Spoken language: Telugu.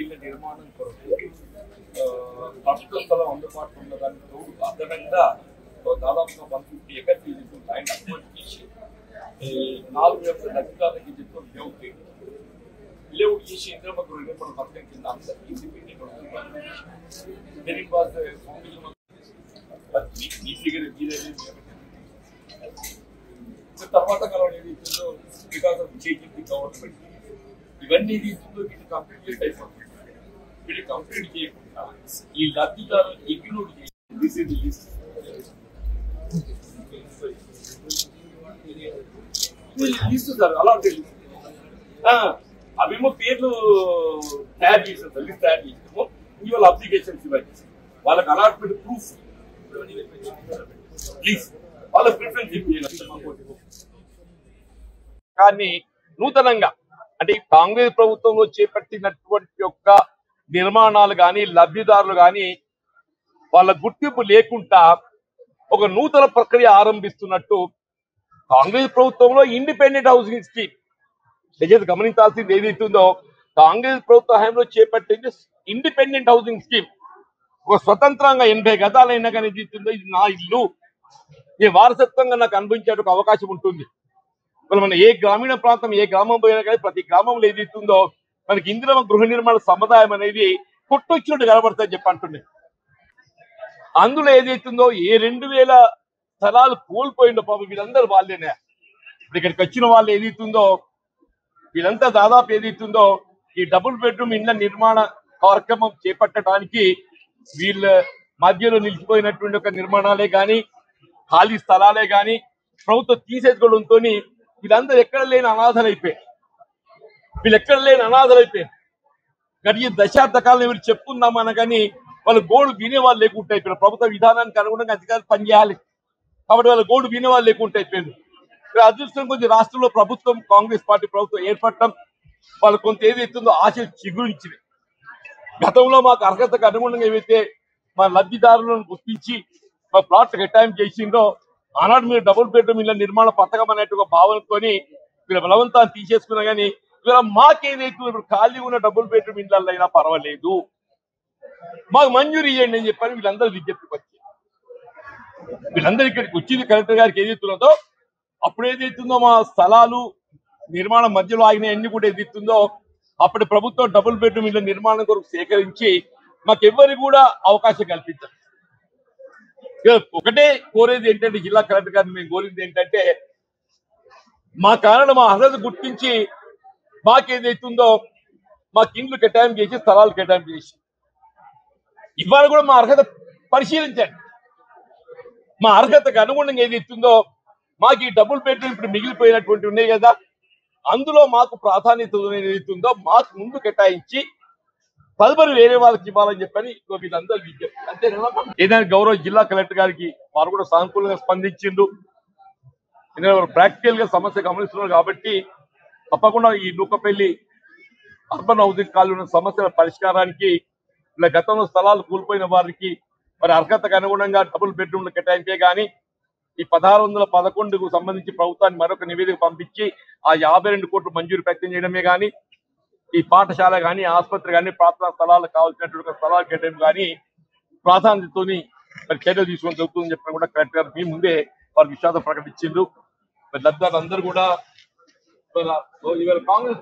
ఇళ్ల నిర్మాణం కొరకు ప్రభుత్వ స్థలం అందుబాటులో ఉన్నదానికి తోడు అదనంగా దాదాపుగా 150 ఎకర్స్ ల్యాండ్ అక్వైర్ చేసి 4 వ్యవసాయ అధికారులకి లేఅవుట్ చేసి ఇంద్రమ్మ గృహ నిర్మాణ పథకం కింద అందరికీ ఇండిపెండెంట్ తర్వాత కాలం ఏదైతుందో because of changing the government ఇవన్నీ ఏదైతుందో వీటిని కంప్లీట్ అయిపోతుంది. వీళ్ళు కంప్లీట్ చేయకుండా ఈ లబ్ధిదారులు ఇగ్నోర్ చేసి ఇస్తారు. అలాంటి అవేమో పేర్లు తయారు చేసాము, లిస్ట్ తయారు చేసాము. ఇవాళ అప్లికేషన్స్ ఇవ్వాలి, వాళ్ళకి అలాట్మెంట్ ప్రూఫ్ ప్లీజ్ వాళ్ళ ప్రిఫరెన్స్ కానీ నూతనంగా అంటే కాంగ్రెస్ ప్రభుత్వంలో చేపట్టినటువంటి యొక్క నిర్మాణాలు కానీ లబ్ధిదారులు కానీ వాళ్ళ గుర్తింపు లేకుండా ఒక నూతన ప్రక్రియ ఆరంభిస్తున్నట్టు కాంగ్రెస్ ప్రభుత్వంలో ఇండిపెండెంట్ హౌసింగ్ స్కీమ్ దయచేసి గమనించాల్సింది ఏదైతుందో కాంగ్రెస్ ప్రభుత్వ హయాంలో చేపట్టింది ఇండిపెండెంట్ హౌసింగ్ స్కీమ్. ఒక స్వతంత్రంగా 80 గదాలైనా కానీ ఏదైతుందో ఇది నా ఇల్లు, ఈ వారసత్వంగా నాకు అనుభవించే ఒక అవకాశం ఉంటుంది. మన ఏ గ్రామీణ ప్రాంతం ఏ గ్రామం పోయినా కానీ ప్రతి గ్రామంలో ఏదైతుందో మనకి ఇందిరమ్మ గృహ నిర్మాణ సముదాయం అనేది కొట్టొచ్చినట్టు కనబడుతుందని చెప్పి అంటున్నాయి. అందులో ఏదైతుందో ఏ 2000 స్థలాలు కోల్పోయిందో పాపం వీళ్ళందరూ వాళ్ళేనే. ఇప్పుడు ఇక్కడికి వచ్చిన వాళ్ళు ఏదైతుందో వీళ్ళంతా దాదాపు ఏదైతుందో ఈ డబుల్ బెడ్రూమ్ ఇళ్ల నిర్మాణ కార్యక్రమం చేపట్టడానికి వీళ్ళ మధ్యలో నిలిచిపోయినటువంటి ఒక నిర్మాణాలే కానీ ఖాళీ స్థలాలే కానీ ప్రభుత్వం తీసేసుకోవడంతో వీళ్ళందరూ ఎక్కడ లేని అనాథలైపోయారు. గడిచిన దశాబ్ద కాలం వీళ్ళు చెప్పుకుందామని కానీ వాళ్ళ గోడు వినేవాళ్ళు లేకుండా అయిపోయారు. ప్రభుత్వ విధానానికి అనుగుణంగా అధికారులు పనిచేయాలి కాబట్టి వాళ్ళ గోడు వినేవాళ్ళు లేకుండా అయిపోయారు. అదృష్టం కొంచెం రాష్ట్రంలో ప్రభుత్వం కాంగ్రెస్ పార్టీ ప్రభుత్వం ఏర్పడటం వాళ్ళు కొంత ఏదైతుందో ఆశలు చిగురించింది. గతంలో మాకు అర్హతకు అనుగుణంగా ఏవైతే మా లబ్ధిదారులను గుర్తించి మా ప్లాట్ కేటాయింపు చేసిందో ఆనాడు మీరు డబుల్ బెడ్రూమ్ ఇళ్ల నిర్మాణ పథకం అనేటు ఒక భావనతో వీళ్ళ బలవంతాన్ని తీసేసుకున్నా కానీ ఇవాళ మాకేదైతే ఇప్పుడు ఖాళీ ఉన్న డబుల్ బెడ్రూమ్ ఇళ్లలో అయినా పర్వాలేదు మాకు మంజూరు ఇవ్వండి అని చెప్పని వీళ్ళందరూ విజ్ఞప్తికి వచ్చారు. వీళ్ళందరూ ఇక్కడికి వచ్చింది కలెక్టర్ గారికి ఏదైతున్నదో అప్పుడు ఏదైతుందో మా స్థలాలు నిర్మాణం మధ్యలో ఆగిన అన్ని కూడా ఏదైతుందో అప్పటి ప్రభుత్వం డబుల్ బెడ్రూమ్ ఇళ్ల నిర్మాణం కొరకు సేకరించి మాకెవ్వరికి కూడా అవకాశం కల్పించారు. ఒకటే కోరేది ఏంటంటే జిల్లా కలెక్టర్ గారిని మేము కోరింది ఏంటంటే మా కారణం మా అర్హత గుర్తించి మాకేదైతుందో మాకు ఇండ్లు కేటాయింపు చేసి స్థలాలు కేటాయింపు చేసి ఇవాళ కూడా మా అర్హత పరిశీలించండి. మా అర్హతకు అనుగుణంగా ఏదైతుందో మాకు ఈ డబుల్ బెడ్రూమ్ ఇప్పుడు మిగిలిపోయినటువంటి ఉన్నాయి కదా అందులో మాకు ప్రాధాన్యత ఏదైతుందో మాకు ముందు కేటాయించి తదుపరి వేరే వాళ్ళకి ఇవ్వాలని చెప్పని వీళ్ళందరూ విజ్ఞప్తి. అంతేనా ఏదైనా గౌరవ జిల్లా కలెక్టర్ గారికి వారు కూడా సానుకూలంగా స్పందించిండు. ఎందుకంటే ప్రాక్టికల్ గా సమస్య గమనిస్తున్నారు కాబట్టి తప్పకుండా ఈ నూకపల్లి అర్బన్ హౌసింగ్ కాలనీ సమస్యల పరిష్కారానికి ఇలా గతంలో స్థలాలు కోల్పోయిన వారికి మరి అర్హతకు అనుగుణంగా డబుల్ బెడ్రూమ్లు కేటాయింపే కానీ ఈ 1611కు సంబంధించి ప్రభుత్వాన్ని మరొక నివేదిక పంపించి ఆ 52 కోట్లు మంజూరు ప్రయత్నం చేయడమే కానీ ఈ పాఠశాల కానీ ఆసుపత్రి కానీ ప్రార్థనా స్థలాలకు కావాల్సినటువంటి స్థలాలు కేటాయింపు కానీ ప్రాధాన్యతతోని మరి చర్యలు తీసుకొని జరుగుతుందని చెప్పిన కూడా కలెక్టర్ గారు మీ ముందే వారు విషాదం ప్రకటించిండ్రు. మరి లబ్ధిదారులు అందరూ కూడా ఇవాళ కాంగ్రెస్